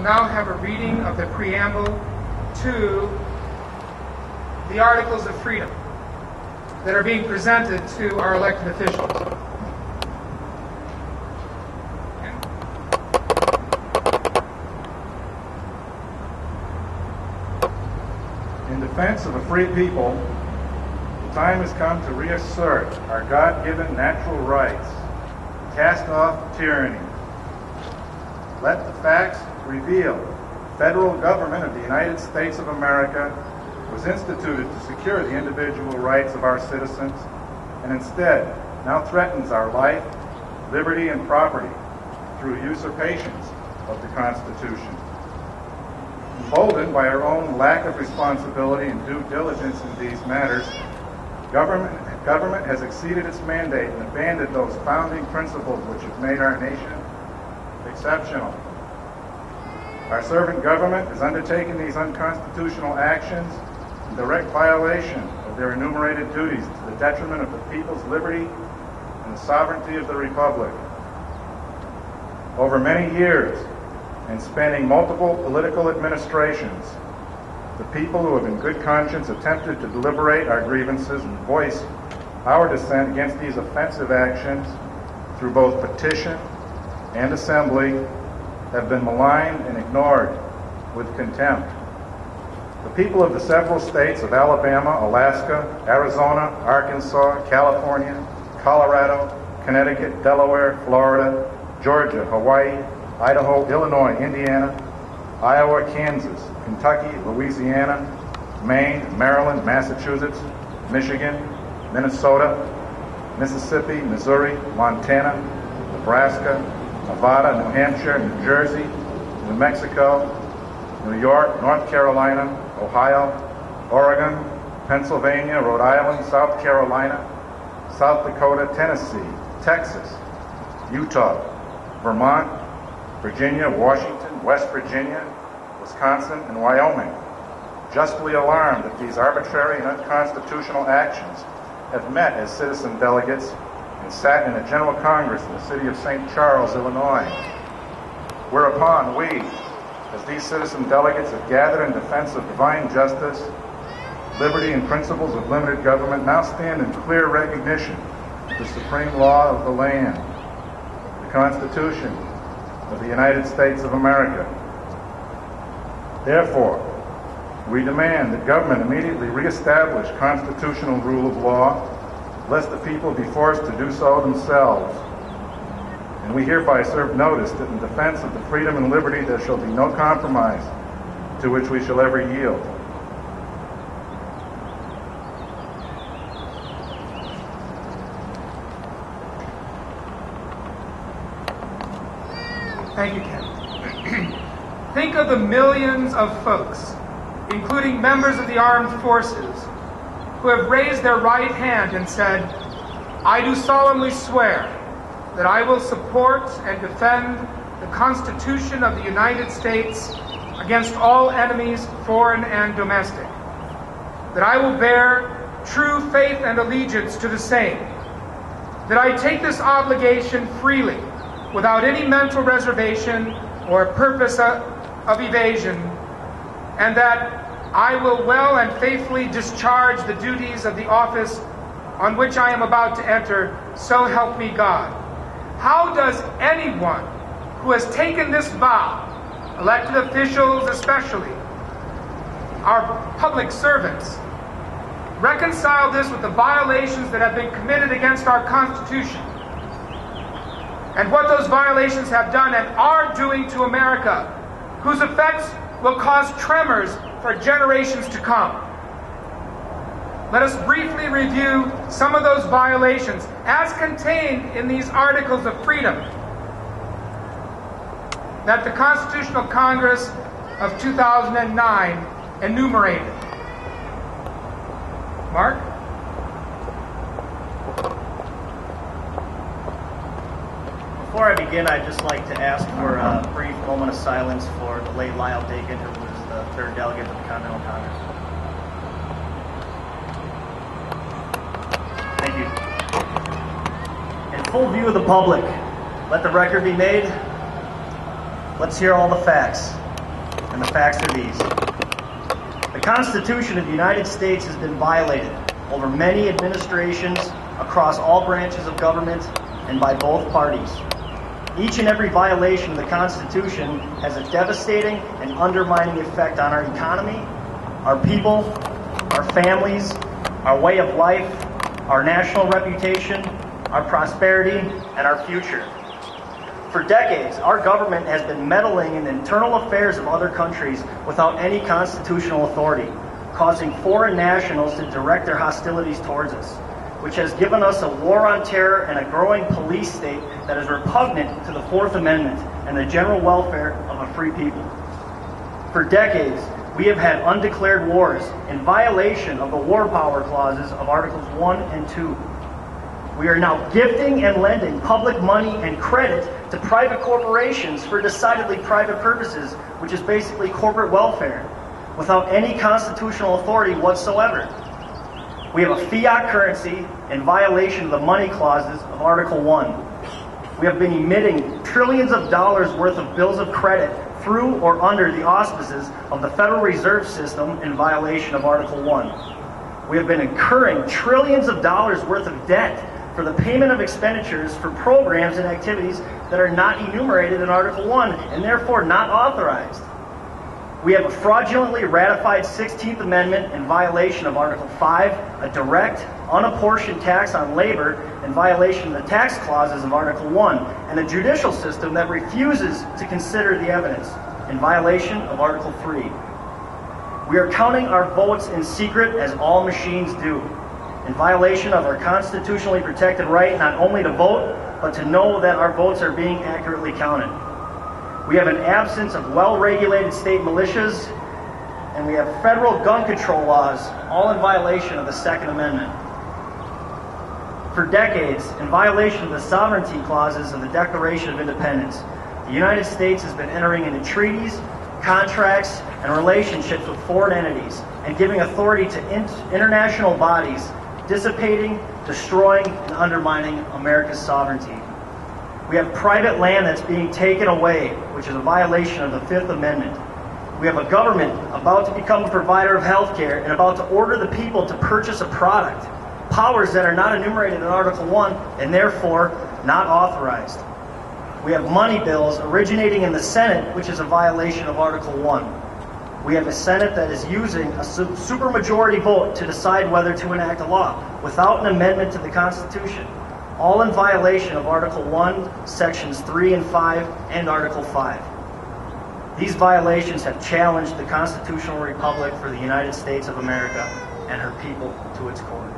now have a reading of the preamble to the Articles of Freedom that are being presented to our elected officials. In defense of a free people, the time has come to reassert our God-given natural rights, cast off tyranny. Let the facts reveal the federal government of the United States of America was instituted to secure the individual rights of our citizens and instead now threatens our life, liberty, and property through usurpations of the Constitution. Emboldened by our own lack of responsibility and due diligence in these matters, government has exceeded its mandate and abandoned those founding principles which have made our nation exceptional. Our servant government has undertaken these unconstitutional actions in direct violation of their enumerated duties to the detriment of the people's liberty and the sovereignty of the Republic. Over many years, and spanning multiple political administrations, the people who have in good conscience attempted to deliberate our grievances and voice our dissent against these offensive actions through both petition and assembly have been maligned and ignored with contempt. The people of the several states of Alabama, Alaska, Arizona, Arkansas, California, Colorado, Connecticut, Delaware, Florida, Georgia, Hawaii, Idaho, Illinois, Indiana, Iowa, Kansas, Kentucky, Louisiana, Maine, Maryland, Massachusetts, Michigan, Minnesota, Mississippi, Missouri, Montana, Nebraska, Nevada, New Hampshire, New Jersey, New Mexico, New York, North Carolina, Ohio, Oregon, Pennsylvania, Rhode Island, South Carolina, South Dakota, Tennessee, Texas, Utah, Vermont, Virginia, Washington, West Virginia, Wisconsin, and Wyoming, justly alarmed that these arbitrary and unconstitutional actions have met as citizen delegates and sat in a General Congress in the city of St. Charles, Illinois. Whereupon we, as these citizen delegates have gathered in defense of divine justice, liberty, and principles of limited government, now stand in clear recognition of the supreme law of the land, the Constitution of the United States of America. Therefore, we demand that government immediately reestablish constitutional rule of law, lest the people be forced to do so themselves. And we hereby serve notice that in defense of the freedom and liberty there shall be no compromise to which we shall ever yield. Thank you, Ken. Think of the millions of folks, including members of the armed forces, who have raised their right hand and said, "I do solemnly swear that I will support and defend the Constitution of the United States against all enemies, foreign and domestic, that I will bear true faith and allegiance to the same, that I take this obligation freely, without any mental reservation or purpose of evasion, and that I will well and faithfully discharge the duties of the office on which I am about to enter, so help me God." How does anyone who has taken this vow, elected officials especially, our public servants, reconcile this with the violations that have been committed against our Constitution, and what those violations have done and are doing to America, whose effects will cause tremors for generations to come? Let us briefly review some of those violations as contained in these Articles of Freedom that the Constitutional Congress of 2009 enumerated. Mark? Before I begin, I'd just like to ask for a brief moment of silence for the late Lyle Dakin, who was the third delegate of the Continental Congress. Thank you. In full view of the public, let the record be made. Let's hear all the facts. and the facts are these. The Constitution of the United States has been violated over many administrations across all branches of government and by both parties. Each and every violation of the Constitution has a devastating and undermining effect on our economy, our people, our families, our way of life, our national reputation, our prosperity, and our future. For decades, our government has been meddling in the internal affairs of other countries without any constitutional authority, causing foreign nationals to direct their hostilities towards us, which has given us a war on terror and a growing police state that is repugnant to the Fourth Amendment and the general welfare of a free people. For decades, we have had undeclared wars in violation of the war power clauses of Articles 1 and 2. We are now gifting and lending public money and credit to private corporations for decidedly private purposes, which is basically corporate welfare, without any constitutional authority whatsoever. We have a fiat currency in violation of the money clauses of Article 1. We have been emitting trillions of dollars worth of bills of credit through or under the auspices of the Federal Reserve System in violation of Article 1. We have been incurring trillions of dollars worth of debt for the payment of expenditures for programs and activities that are not enumerated in Article 1 and therefore not authorized. We have a fraudulently ratified 16th Amendment in violation of Article 5, a direct, unapportioned tax on labor in violation of the tax clauses of Article 1, and a judicial system that refuses to consider the evidence in violation of Article 3. We are counting our votes in secret as all machines do, in violation of our constitutionally protected right not only to vote, but to know that our votes are being accurately counted. We have an absence of well-regulated state militias, and we have federal gun control laws, all in violation of the Second Amendment. For decades, in violation of the sovereignty clauses of the Declaration of Independence, the United States has been entering into treaties, contracts, and relationships with foreign entities, and giving authority to international bodies, dissipating, destroying, and undermining America's sovereignty. We have private land that's being taken away, which is a violation of the Fifth Amendment. We have a government about to become a provider of health care and about to order the people to purchase a product, powers that are not enumerated in Article 1 and therefore not authorized. We have money bills originating in the Senate, which is a violation of Article 1. We have a Senate that is using a supermajority vote to decide whether to enact a law without an amendment to the Constitution, all in violation of Article 1, Sections 3 and 5, and Article 5. These violations have challenged the constitutional republic for the United States of America and her people to its core.